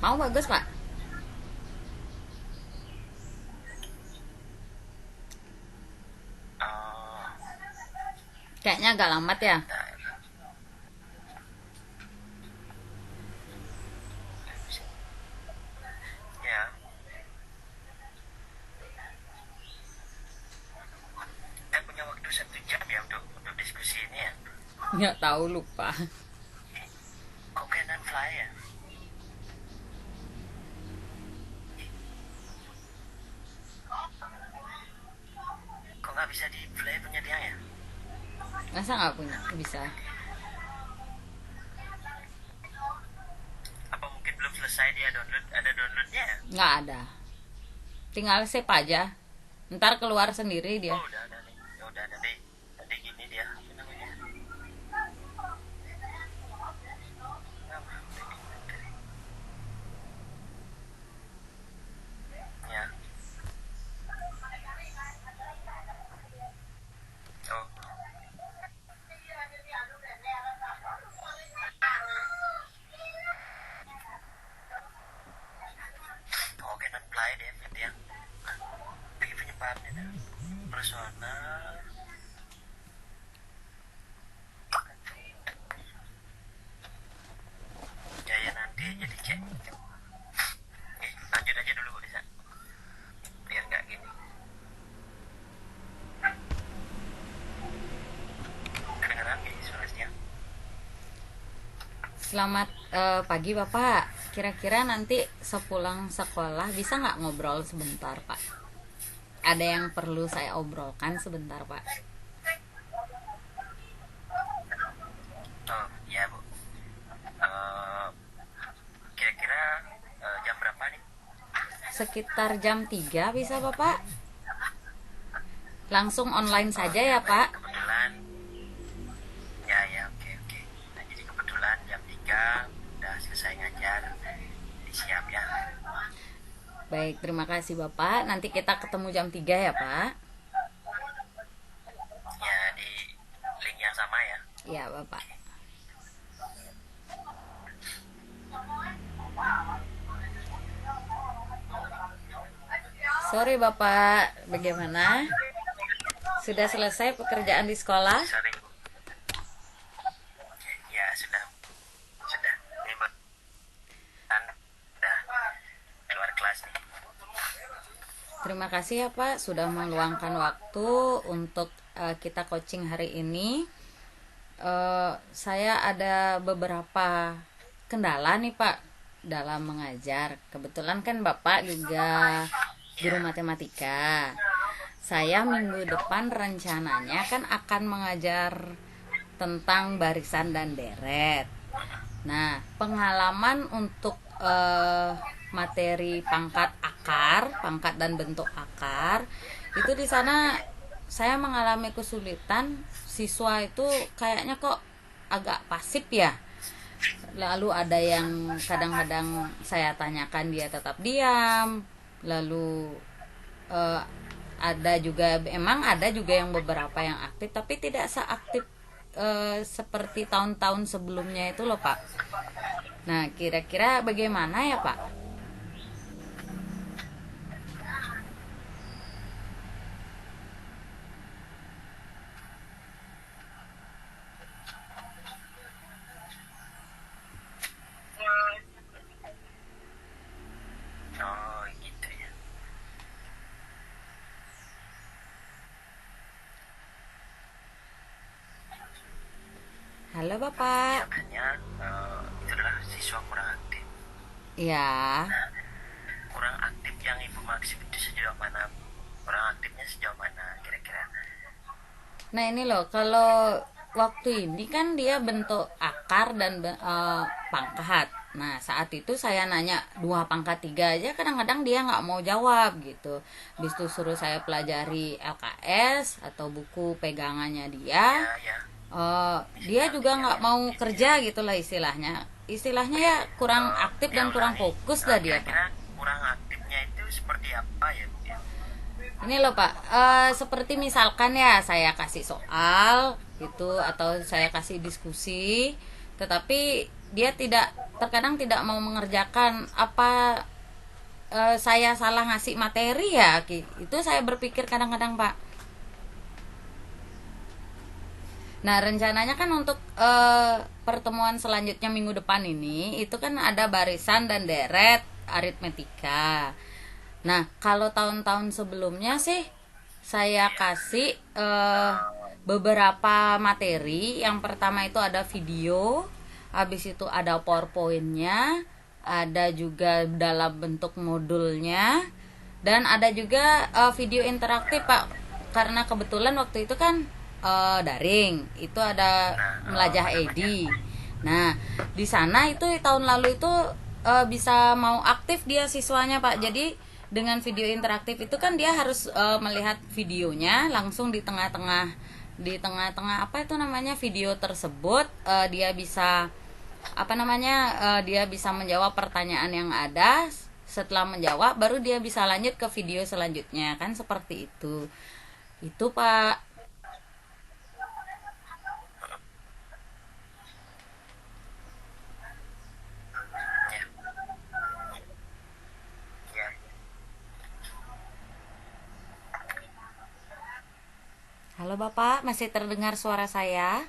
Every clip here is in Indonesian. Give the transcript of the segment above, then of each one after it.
Mau bagus Pak? Oh, Kayaknya agak lambat ya. bentar. Ya, kita punya waktu 1 jam ya untuk diskusi ini ya. Nggak tahu, lupa. Kok Canon Fly ya? Kok nggak bisa di play punya dia ya? Masa nggak punya? Bisa. Apa mungkin belum selesai dia download? Ada downloadnya ya? Nggak ada. Tinggal save aja. Ntar keluar sendiri dia. Oh, udah ada nih. Ya udah ada nih. Tadi gini dia, apa namanya? Ya. Oh, oh Canon Fly dia dia. Bagi penyebar itu. Personal. Ya ya nanti jadi cek. Lanjut aja dulu kok bisa. Biar nggak gini. Kedengeran nih suaranya. Selamat pagi Bapak. Kira-kira nanti sepulang sekolah bisa nggak ngobrol sebentar Pak? Ada yang perlu saya obrolkan sebentar Pak. Oh ya bu. Kira-kira jam berapa nih? Sekitar jam 3 bisa Bapak? Langsung online saja ya Pak. Kebetulan. Ya ya oke oke. Nah, jadi kebetulan jam 3 udah selesai ngajar. Siap ya. Baik, terima kasih Bapak. Nanti kita ketemu jam 3 ya Pak. Ya di link yang sama ya. Ya Bapak. Sore Bapak, bagaimana? Sudah selesai pekerjaan di sekolah? Sering bu. Ya sudah sudah. Ini buat udah keluar kelas nih. Terima kasih ya Pak sudah meluangkan waktu untuk kita coaching hari ini. Saya ada beberapa kendala nih Pak dalam mengajar. Kebetulan kan Bapak juga guru matematika. Saya minggu depan rencananya kan akan mengajar tentang barisan dan deret. Nah, pengalaman untuk materi pangkat dan bentuk akar itu di sana saya mengalami kesulitan. Siswa itu kayaknya kok agak pasif ya. Lalu ada yang kadang-kadang saya tanyakan dia tetap diam. Lalu ada juga yang beberapa yang aktif tapi tidak seaktif seperti tahun-tahun sebelumnya itu loh Pak. Nah, kira-kira bagaimana ya Pak? Oh gitu ya. Halo Bapak. Katanya itu adalah siswa kurang aktif. Ya, Kurang aktif yang ibu maksud itu sejauh mana? Kurang aktifnya sejauh mana kira-kira? nah ini loh, kalau waktu ini kan dia bentuk akar dan pangkat. Nah, saat itu saya nanya 2 pangkat 3 aja, kadang-kadang dia nggak mau jawab gitu. Habis itu suruh saya pelajari LKS atau buku pegangannya dia. Ya ya. Dia juga nggak mau kerja gitulah istilahnya ya kurang aktif dan kurang fokus lah dia Pak. Kira-kira kurang aktifnya itu seperti apa ya bu ya? Ini loh Pak, seperti misalkan ya saya kasih soal gitu atau saya kasih diskusi, tetapi dia terkadang tidak mau mengerjakan. Apa saya salah ngasih materi ya? Itu saya berpikir kadang-kadang, Pak. Nah, rencananya kan untuk pertemuan selanjutnya minggu depan ini itu kan ada barisan dan deret aritmetika. Nah, kalau tahun-tahun sebelumnya sih saya kasih beberapa materi. Yang pertama itu ada video, habis itu ada PowerPoint-nya, ada juga dalam bentuk modulnya, dan ada juga video interaktif, Pak. Karena kebetulan waktu itu kan daring, itu ada Melajah Edi. Nah, di sana itu tahun lalu itu bisa mau aktif dia siswanya, Pak. Jadi dengan video interaktif itu kan dia harus melihat videonya langsung di tengah-tengah apa itu namanya video tersebut. Dia bisa apa namanya dia bisa menjawab pertanyaan yang ada. Setelah menjawab baru dia bisa lanjut ke video selanjutnya, kan seperti itu, Pak. Ya, ya. Halo Bapak, masih terdengar suara saya?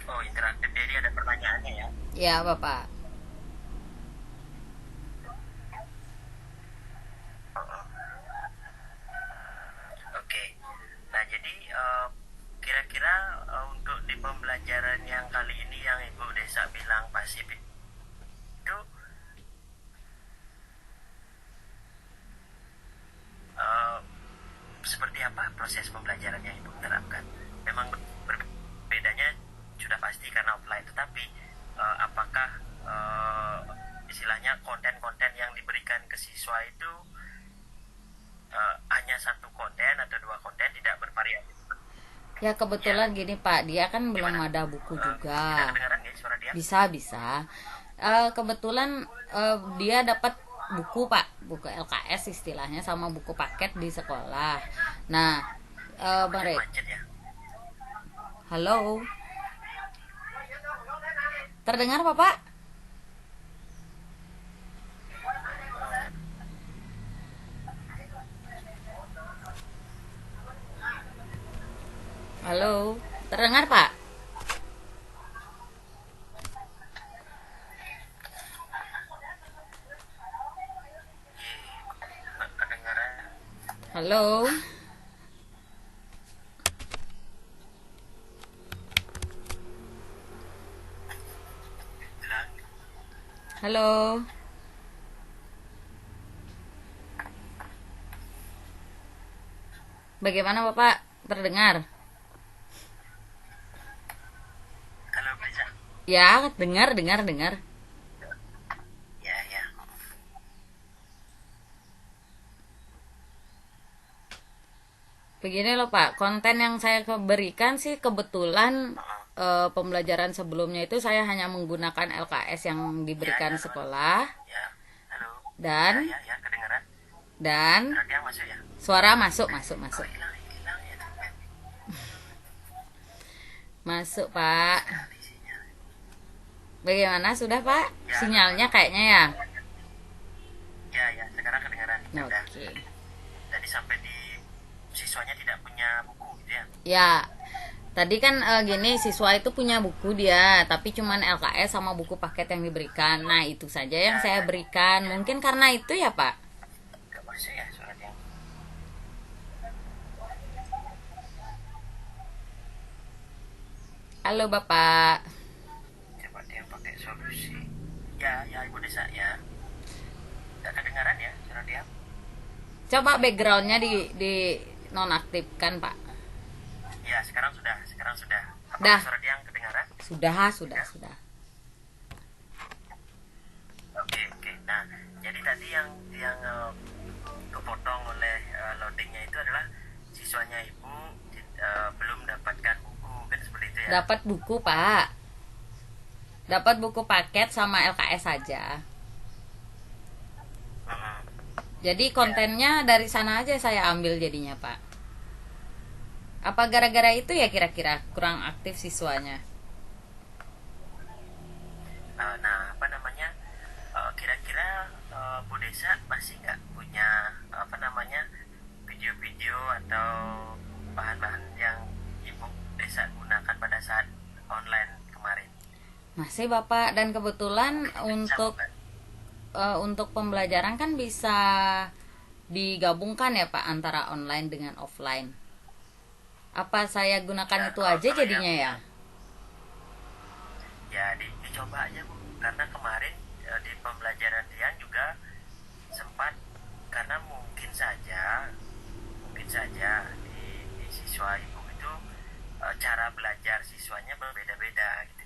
Oh, interaktif, jadi ada pertanyaannya ya. Ya Bapak. Oke. Nah, jadi kira-kira untuk di pembelajaran yang kali ini yang Ibu Desa bilang pasif itu eh, seperti apa proses pembelajaran yang Ibu terapkan? Memang berbedanya sudah pasti karena offline, tetapi apakah istilahnya konten-konten yang diberikan ke siswa itu hanya satu konten atau dua konten, tidak bervariasi? Ya kebetulan gini Pak, dia kan belum ada buku Tidak juga. kedengaran ya suara dia? Bisa. Kebetulan dia dapat buku Pak, buku LKS istilahnya sama buku paket di sekolah. Nah, mereka. Macet ya. Halo, terdengar Bapak? Halo, terdengar Pak? Kedengaran. Halo, Bilang. halo. Bagaimana Bapak? Terdengar? Kalau bisa. Ya, dengar. Ya, ya. Begini loh Pak, konten yang saya berikan sih kebetulan pembelajaran sebelumnya itu saya hanya menggunakan LKS yang diberikan sekolah Ya. Halo. dan Ya, ya, kedengaran. dan Suara dia masuk ya? suara masuk Oh, hilang ya. masuk Pak. Kali sinyal. Bagaimana sudah Pak? Ya. Sinyalnya kayaknya ya. Ya, ya, sekarang kedengaran. Udah. Oke. Tadi sampai di siswanya tidak punya buku gitu ya? Ya, tadi kan gini siswa itu punya buku dia, tapi cuman LKS sama buku paket yang diberikan. Nah itu saja yang saya berikan. Mungkin karena itu ya Pak. Gak masuk ya suara dia? Halo Bapak. Coba dia pakai solusi. Ya, ya, Ibu Desa ya. Gak kedengaran ya suara dia? Coba backgroundnya di nonaktifkan Pak. Ya, sekarang sudah. Apakah Dah. suara dia yang kedengaran? Sudah. Oke, oke. Nah, jadi tadi yang kepotong oleh loadingnya itu adalah siswanya Ibu belum dapatkan buku, kan seperti itu ya? dapat buku Pak, dapat buku paket sama LKS saja. Mm-mm. Jadi Ya, kontennya dari sana aja saya ambil jadinya Pak. Apa gara-gara itu ya kira-kira kurang aktif siswanya? nah apa namanya, kira-kira Bu Desa masih nggak punya apa namanya video-video atau bahan-bahan yang Ibu Desa gunakan pada saat online kemarin? Masih Bapak, dan kebetulan Mungkin Ibu bisa untuk membantu. untuk pembelajaran kan bisa digabungkan ya Pak antara online dengan offline. Apa saya gunakan Ya, itu aja kalau jadinya ya? ya dicoba aja Bu, karena kemarin di pembelajaran Rian juga sempat, karena mungkin saja di siswa Ibu itu cara belajar siswanya berbeda-beda gitu,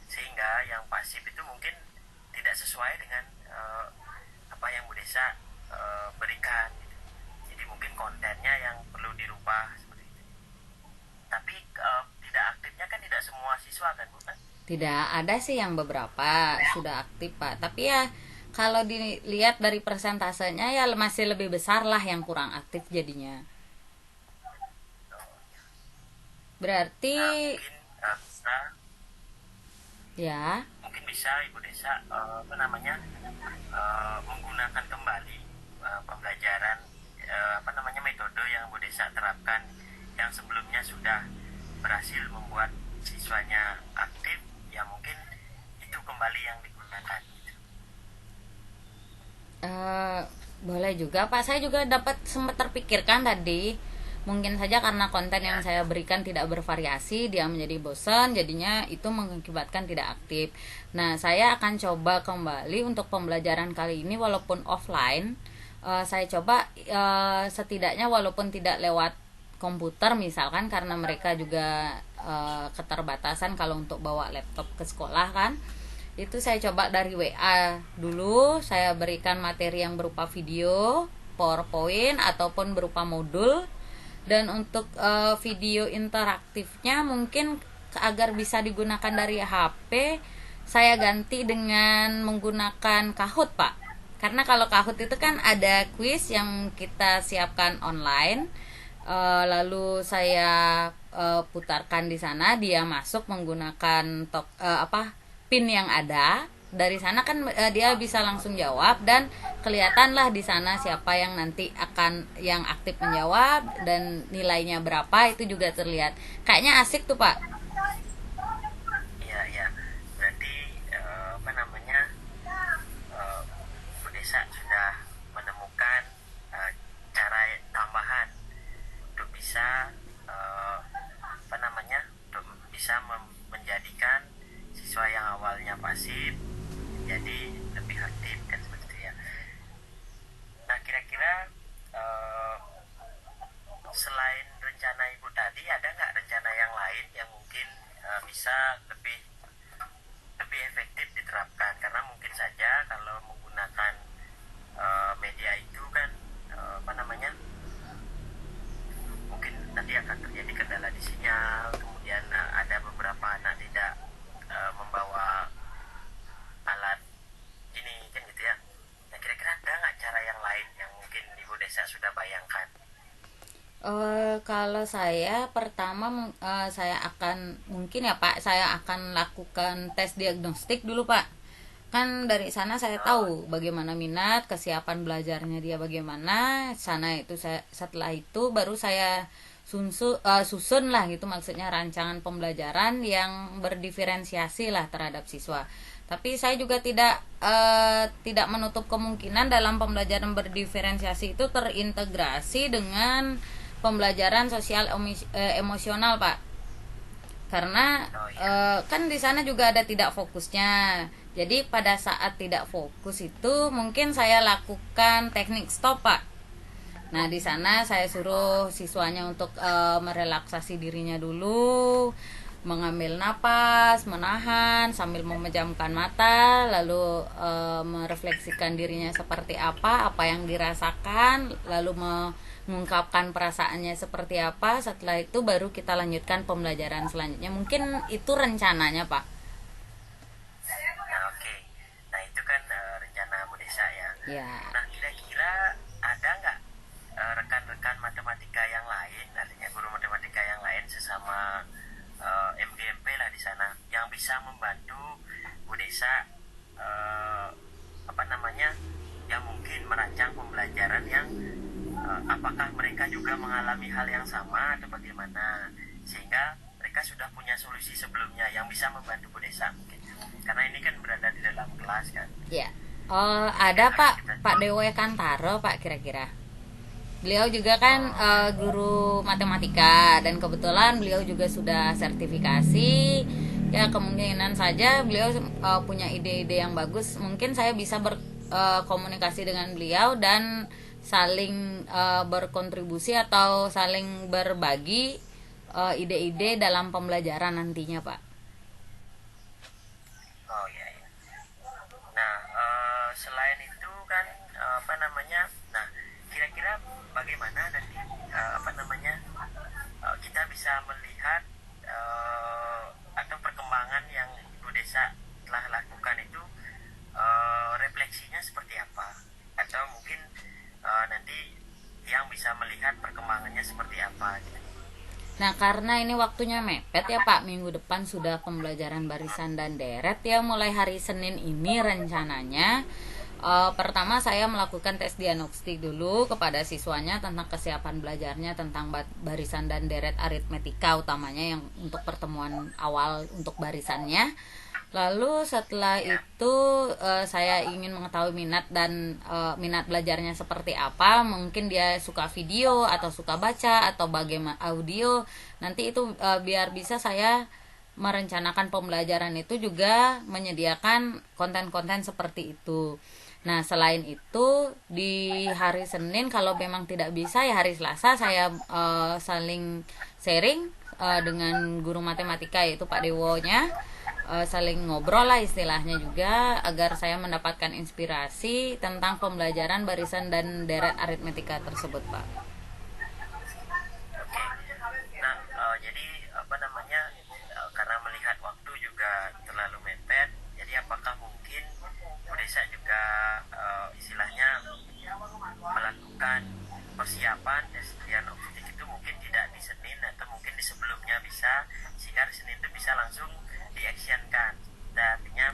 sehingga yang pasif itu mungkin tidak sesuai dengan apa yang Bu Desa berikan gitu. Jadi mungkin kontennya yang perlu dirubah seperti itu. Tapi tidak aktifnya kan tidak semua siswa kan Bu kan? Tidak, ada sih yang beberapa sudah aktif Pak. Tapi ya kalau dilihat dari persentasenya ya masih lebih besar lah yang kurang aktif jadinya. Berarti Nah, mungkin bisa ya, mungkin bisa Ibu Desa apa namanya menggunakan kembali pembelajaran apa namanya metode yang Bu Desa terapkan, yang sebelumnya sudah berhasil membuat siswanya aktif, ya mungkin itu kembali yang digunakan gitu. eh, boleh juga Pak. Saya juga dapat sempat terpikirkan tadi. Mungkin saja karena konten yang Ya, saya berikan tidak bervariasi, dia menjadi bosan, jadinya itu mengakibatkan tidak aktif. Nah, saya akan coba kembali untuk pembelajaran kali ini walaupun offline. Saya coba setidaknya walaupun tidak lewat komputer misalkan, karena mereka juga keterbatasan kalau untuk bawa laptop ke sekolah kan. Itu saya coba dari WA dulu, saya berikan materi yang berupa video, PowerPoint ataupun berupa modul. Dan untuk video interaktifnya mungkin agar bisa digunakan dari HP, saya ganti dengan menggunakan Kahoot Pak. Karena kalau Kahoot itu kan ada quiz yang kita siapkan online. Lalu saya putarkan di sana, dia masuk menggunakan pin yang ada. Dari sana kan dia bisa langsung jawab, dan kelihatanlah di sana siapa yang nanti akan yang aktif menjawab dan nilainya berapa, itu juga terlihat. Kayaknya asik tuh Pak. iya, iya. Berarti apa namanya Bu Desa sudah menemukan cara tambahan untuk bisa apa namanya untuk bisa menjadikan siswa yang awalnya pasif jadi lebih aktif kan seperti itu ya. Nah, kira-kira eh, selain rencana Ibu tadi, ada nggak rencana yang lain yang mungkin bisa lebih lebih efektif diterapkan? Karena mungkin saja kalau menggunakan media itu kan apa namanya mungkin nanti akan terjadi kendala di sinyal, kemudian ada beberapa anak tidak membawa alat ini kan gitu ya. Nah, kira-kira ada nggak cara yang lain yang mungkin Ibu Desa sudah bayangkan? Kalau saya pertama saya akan mungkin ya Pak, saya akan lakukan tes diagnostik dulu Pak. Kan dari sana saya Oh, tahu bagaimana minat, kesiapan belajarnya dia bagaimana. Sana itu saya, setelah itu baru saya susun lah gitu, maksudnya rancangan pembelajaran yang berdiferensiasi lah terhadap siswa. Tapi saya juga tidak menutup kemungkinan dalam pembelajaran berdiferensiasi itu terintegrasi dengan pembelajaran sosial emosional Pak. Karena oh iya. kan di sana juga ada tidak fokusnya. Jadi pada saat tidak fokus itu mungkin saya lakukan teknik stop Pak. Nah, di sana saya suruh siswanya untuk merelaksasi dirinya dulu, mengambil napas, menahan sambil memejamkan mata, lalu merefleksikan dirinya seperti apa yang dirasakan, lalu mengungkapkan perasaannya seperti apa. Setelah itu baru kita lanjutkan pembelajaran selanjutnya. Mungkin itu rencananya, Pak. Nah, oke. Nah, itu kan rencana Bu Desa ya. Ya. Nah, kira-kira ada nggak rekan-rekan matematika yang lain, artinya guru matematika yang lain sesama MGMP lah di sana, yang bisa membantu Bu Desa yang mungkin merancang pembelajaran yang apakah mereka juga mengalami hal yang sama atau bagaimana, sehingga mereka sudah punya solusi sebelumnya yang bisa membantu Bu Desa mungkin, karena ini kan berada di dalam kelas kan. Ya. Ada Pak Dewo Kantaro, Pak, kira-kira. Beliau juga kan guru matematika, dan kebetulan beliau juga sudah sertifikasi. Ya, kemungkinan saja beliau punya ide-ide yang bagus. Mungkin saya bisa berkomunikasi dengan beliau dan saling berkontribusi atau saling berbagi ide-ide dalam pembelajaran nantinya, Pak. Oh iya, iya. Nah, selain itu kan nah, kira-kira bagaimana nanti kita bisa melihat atau perkembangan yang Ibu Desa telah lakukan itu refleksinya seperti apa, atau mungkin nanti yang bisa melihat perkembangannya seperti apa gitu. Nah, karena ini waktunya mepet ya, Pak, minggu depan sudah pembelajaran barisan dan deret ya. Mulai hari Senin ini rencananya pertama saya melakukan tes diagnostik dulu kepada siswanya tentang kesiapan belajarnya tentang barisan dan deret aritmetika, utamanya yang untuk pertemuan awal untuk barisannya. Lalu setelah itu saya ingin mengetahui minat dan minat belajarnya seperti apa. Mungkin dia suka video atau suka baca atau bagaimana audio. Nanti itu biar bisa saya merencanakan pembelajaran itu juga menyediakan konten-konten seperti itu. Nah, selain itu di hari Senin kalau memang tidak bisa ya hari Selasa saya saling sharing dengan guru matematika yaitu Pak Dewonya. Saling ngobrol lah istilahnya juga, agar saya mendapatkan inspirasi tentang pembelajaran barisan dan deret aritmetika tersebut, Pak. Oke. Nah, jadi karena melihat waktu juga terlalu mepet, jadi apakah mungkin Bu Desa juga istilahnya melakukan persiapan tes diagnostik itu mungkin tidak di Senin atau mungkin di sebelumnya bisa, sehingga di Senin itu bisa langsung diactionkan. Dan artinya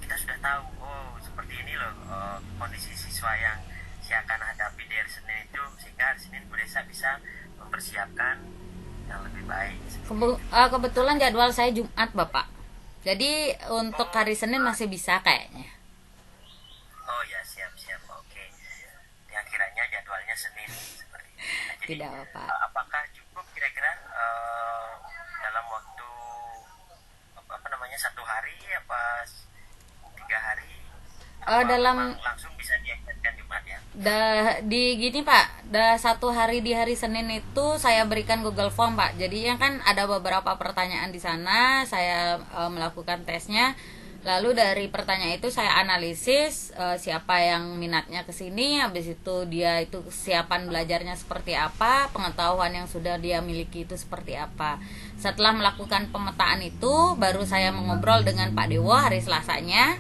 kita sudah tahu, oh seperti ini loh kondisi siswa yang saya akan hadapi di hari Senin itu, sehingga hari Senin Bu Desa bisa mempersiapkan yang lebih baik. Kebetulan jadwal saya Jumat, Bapak, jadi untuk hari Senin masih bisa kayaknya. Oh ya, siap, oke. Yang kiranya jadwalnya Senin seperti itu. Nah, jadi, tidak, Bapak. Apakah cukup kira-kira dalam waktu 1 hari apa 3 hari? Dalam langsung bisa diaktifkan Jumat ya? Gini, Pak, 1 hari di hari Senin itu saya berikan Google Form, Pak. Jadi yang kan ada beberapa pertanyaan di sana, saya melakukan tesnya. Lalu dari pertanyaan itu saya analisis siapa yang minatnya ke sini, habis itu dia itu kesiapan belajarnya seperti apa, pengetahuan yang sudah dia miliki itu seperti apa. Setelah melakukan pemetaan itu, baru saya mengobrol dengan Pak Dewo hari Selasanya.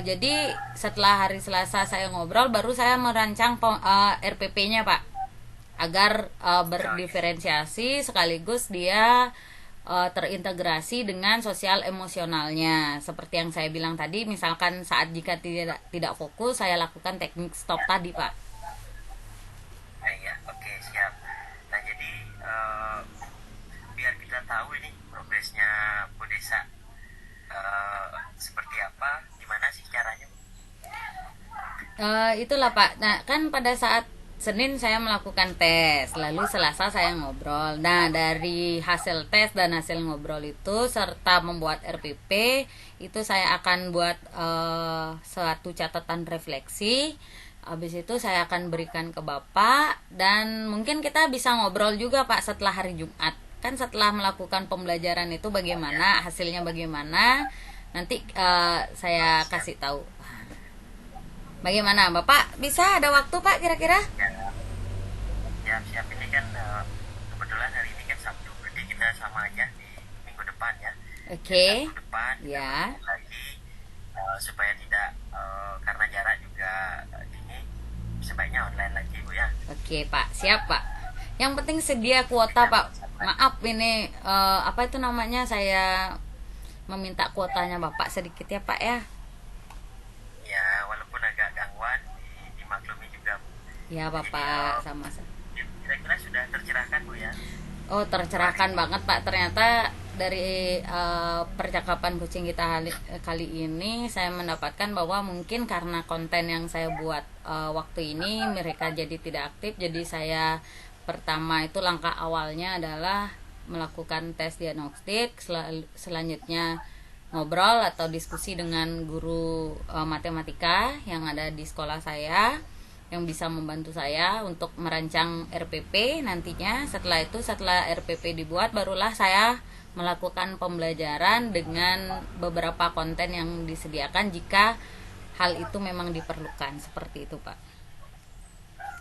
Jadi setelah hari Selasa saya ngobrol, baru saya merancang RPP-nya, Pak, agar berdiferensiasi sekaligus dia terintegrasi dengan sosial emosionalnya. Seperti yang saya bilang tadi, misalkan saat jika tidak fokus, saya lakukan teknik stop tadi, Pak. Ya, oke, siap. Nah, jadi biar kita tahu ini progresnya Bu Desa seperti apa, gimana sih caranya? Itulah, Pak. Nah, kan pada saat Senin saya melakukan tes, lalu Selasa saya ngobrol. Nah, dari hasil tes dan hasil ngobrol itu serta membuat RPP, itu saya akan buat suatu catatan refleksi. Habis itu saya akan berikan ke Bapak, dan mungkin kita bisa ngobrol juga, Pak, setelah hari Jumat. Kan setelah melakukan pembelajaran itu bagaimana, hasilnya bagaimana, nanti saya kasih tahu. Bagaimana, Bapak? Bisa ada waktu, Pak, kira-kira? siap-siap ini kan kebetulan hari ini kan Sabtu, berarti kita sama aja di minggu depan ya. Oke. Minggu depan kita Ya. ketemu lagi, supaya tidak karena jarak juga ini, sebaiknya online lagi Bu ya. Oke, Pak. Siap, Pak. Yang penting sedia kuota, Pak. Maaf ini apa itu namanya, saya meminta kuotanya Bapak sedikit ya, Pak ya. Ya walaupun agak gangguan, dimaklumi juga Bu. Ya, Jadi Bapak, sama. kira-kira sudah tercerahkan Bu ya. Oh, tercerahkan banget Pak. Ternyata dari percakapan kucing kita kali ini saya mendapatkan bahwa mungkin karena konten yang saya buat waktu ini mereka jadi tidak aktif. Jadi saya pertama itu langkah awalnya adalah melakukan tes diagnostik, selanjutnya ngobrol atau diskusi dengan guru matematika yang ada di sekolah saya, yang bisa membantu saya untuk merancang RPP nantinya. Setelah RPP dibuat, barulah saya melakukan pembelajaran dengan beberapa konten yang disediakan jika hal itu memang diperlukan. Seperti itu, Pak.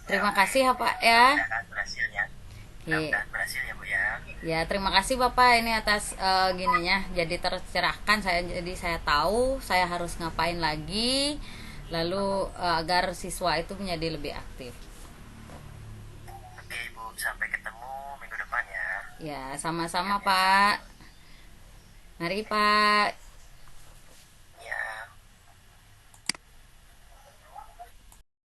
Terima kasih ya, Pak ya. Mudah-mudahan berhasil ya. Oke. Mudah-mudahan berhasil ya Bu ya. Ya, terima kasih Bapak ini atas gininya. Jadi tercerahkan saya, jadi saya tahu saya harus ngapain lagi lalu agar siswa itu menjadi lebih aktif. Oke Ibu, sampai ketemu minggu depan ya. Ya, sama-sama Pak. Mari Pak.